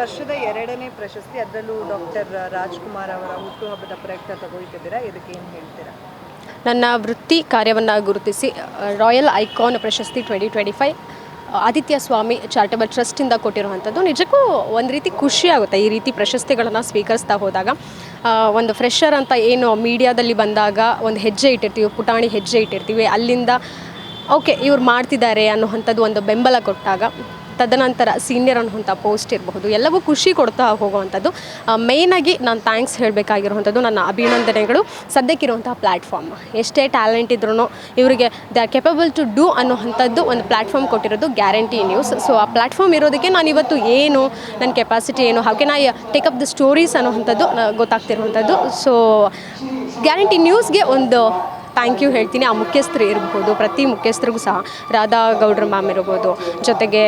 ವರ್ಷದ 2ನೇ ಪ್ರಶಸ್ತಿ, ಅದರಲ್ಲೂ ಡಾಕ್ಟರ್ ರಾಜ್ಕುಮಾರ್ ಅವರ ಹುಟ್ಟುಹಬ್ಬದ ಪ್ರಯುಕ್ತ ತಗೊಳ್ತಿದ್ದೀರಾ, ಇದಕ್ಕೆ ಏನು ಹೇಳ್ತೀರಾ? ನನ್ನ ವೃತ್ತಿ ಕಾರ್ಯವನ್ನು ಗುರುತಿಸಿ ರಾಯಲ್ ಐಕಾನ್ ಪ್ರಶಸ್ತಿ 2025 ಆದಿತ್ಯ ಸ್ವಾಮಿ ಚಾರಿಟಬಲ್ ಟ್ರಸ್ಟಿಂದ ಕೊಟ್ಟಿರುವಂಥದ್ದು ನಿಜಕ್ಕೂ ಒಂದು ರೀತಿ ಖುಷಿಯಾಗುತ್ತೆ. ಈ ರೀತಿ ಪ್ರಶಸ್ತಿಗಳನ್ನು ಸ್ವೀಕರಿಸ್ತಾ ಹೋದಾಗ ಒಂದು ಫ್ರೆಷರ್ ಅಂತ ಏನು ಮೀಡಿಯಾದಲ್ಲಿ ಬಂದಾಗ ಒಂದು ಹೆಜ್ಜೆ ಇಟ್ಟಿರ್ತೀವಿ, ಪುಟಾಣಿ ಹೆಜ್ಜೆ ಇಟ್ಟಿರ್ತೀವಿ, ಅಲ್ಲಿಂದ ಓಕೆ ಇವ್ರು ಮಾಡ್ತಿದ್ದಾರೆ ಅನ್ನುವಂಥದ್ದು ಒಂದು ಬೆಂಬಲ ಕೊಟ್ಟಾಗ ತದನಂತರ ಸೀನಿಯರ್ ಅನ್ನುವಂಥ ಪೋಸ್ಟ್ ಇರಬಹುದು, ಎಲ್ಲವೂ ಖುಷಿ ಕೊಡ್ತಾ ಹೋಗುವಂಥದ್ದು. ಮೇಯ್ನಾಗಿ ನಾನು ಥ್ಯಾಂಕ್ಸ್ ಹೇಳಬೇಕಾಗಿರುವಂಥದ್ದು ನನ್ನ ಅಭಿನಂದನೆಗಳು ಸದ್ಯಕ್ಕಿರುವಂಥ ಪ್ಲ್ಯಾಟ್ಫಾರ್ಮ್. ಎಷ್ಟೇ ಟ್ಯಾಲೆಂಟ್ ಇದ್ರೂ ಇವರಿಗೆ they are capable to do ಅನ್ನೋವಂಥದ್ದು ಒಂದು ಪ್ಲ್ಯಾಟ್ಫಾರ್ಮ್ ಕೊಟ್ಟಿರೋದು ಗ್ಯಾರಂಟಿ ನ್ಯೂಸ್. ಸೊ ಆ ಪ್ಲ್ಯಾಟ್ಫಾರ್ಮ್ ಇರೋದಕ್ಕೆ ನಾನು ಇವತ್ತು ಏನು ನನ್ನ ಕೆಪಾಸಿಟಿ ಏನು, ಹಾಗೆ ನಾ ಟೇಕ್ ಅಪ್ ದ ಸ್ಟೋರೀಸ್ ಅನ್ನೋವಂಥದ್ದು ಗೊತ್ತಾಗ್ತಿರುವಂಥದ್ದು. ಸೊ ಗ್ಯಾರಂಟಿ ನ್ಯೂಸ್ಗೆ ಒಂದು ಥ್ಯಾಂಕ್ ಯು ಹೇಳ್ತೀನಿ. ಆ ಮುಖ್ಯಸ್ಥರು ಇರ್ಬೋದು, ಪ್ರತಿ ಮುಖ್ಯಸ್ಥರಿಗೂ ಸಹ ರಾಧಾ ಗೌಡ್ರ ಮ್ಯಾಮ್ ಇರ್ಬೋದು, ಜೊತೆಗೆ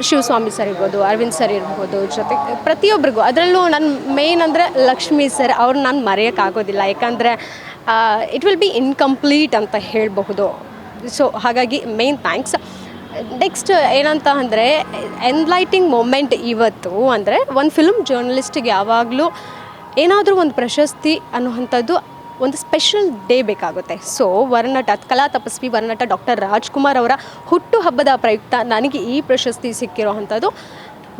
ಶಿವಸ್ವಾಮಿ ಸರ್ ಇರ್ಬೋದು, ಅರವಿಂದ್ ಸರ್ ಇರ್ಬೋದು, ಜೊತೆಗೆ ಪ್ರತಿಯೊಬ್ಬರಿಗೂ. ಅದರಲ್ಲೂ ನನ್ನ ಮೇಯ್ನ್ ಅಂದರೆ ಲಕ್ಷ್ಮೀ ಸರ್, ಅವ್ರು ನಾನು ಮರೆಯೋಕ್ಕಾಗೋದಿಲ್ಲ, ಯಾಕಂದರೆ ಇಟ್ ವಿಲ್ ಬಿ ಇನ್ಕಂಪ್ಲೀಟ್ ಅಂತ ಹೇಳಬಹುದು. ಸೊ ಹಾಗಾಗಿ ಮೇಯ್ನ್ ಥ್ಯಾಂಕ್ಸ್. ನೆಕ್ಸ್ಟ್ ಏನಂತ ಅಂದರೆ ಎನ್ಲೈಟಿಂಗ್ ಮೊಮೆಂಟ್ ಇವತ್ತು ಅಂದರೆ ಒಂದು ಫಿಲ್ಮ್ ಜರ್ನಲಿಸ್ಟಿಗೆ ಯಾವಾಗಲೂ ಏನಾದರೂ ಒಂದು ಪ್ರಶಸ್ತಿ ಅನ್ನುವಂಥದ್ದು ಒಂದು ಸ್ಪೆಷಲ್ ಡೇ ಬೇಕಾಗುತ್ತೆ. ಸೊ ಕಲಾ ತಪಸ್ವಿ ವರ್ನಟ ಡಾಕ್ಟರ್ ರಾಜ್ಕುಮಾರ್ ಅವರ ಹುಟ್ಟುಹಬ್ಬದ ಪ್ರಯುಕ್ತ ನನಗೆ ಈ ಪ್ರಶಸ್ತಿ ಸಿಕ್ಕಿರೋ ಅಂಥದ್ದು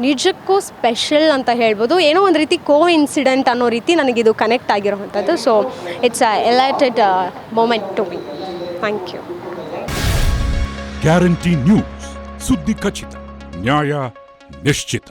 ನಿಜಕ್ಕೂ ಸ್ಪೆಷಲ್ ಅಂತ ಹೇಳ್ಬೋದು. ಏನೋ ಒಂದು ರೀತಿ ಇನ್ಸಿಡೆಂಟ್ ಅನ್ನೋ ರೀತಿ ನನಗಿದು ಕನೆಕ್ಟ್ ಆಗಿರೋವಂಥದ್ದು. So it's a elated moment to me. Thank you. Guarantee news, ಸುದ್ದಿ ಖಚಿತ, ನ್ಯಾಯ ನಿಶ್ಚಿತ.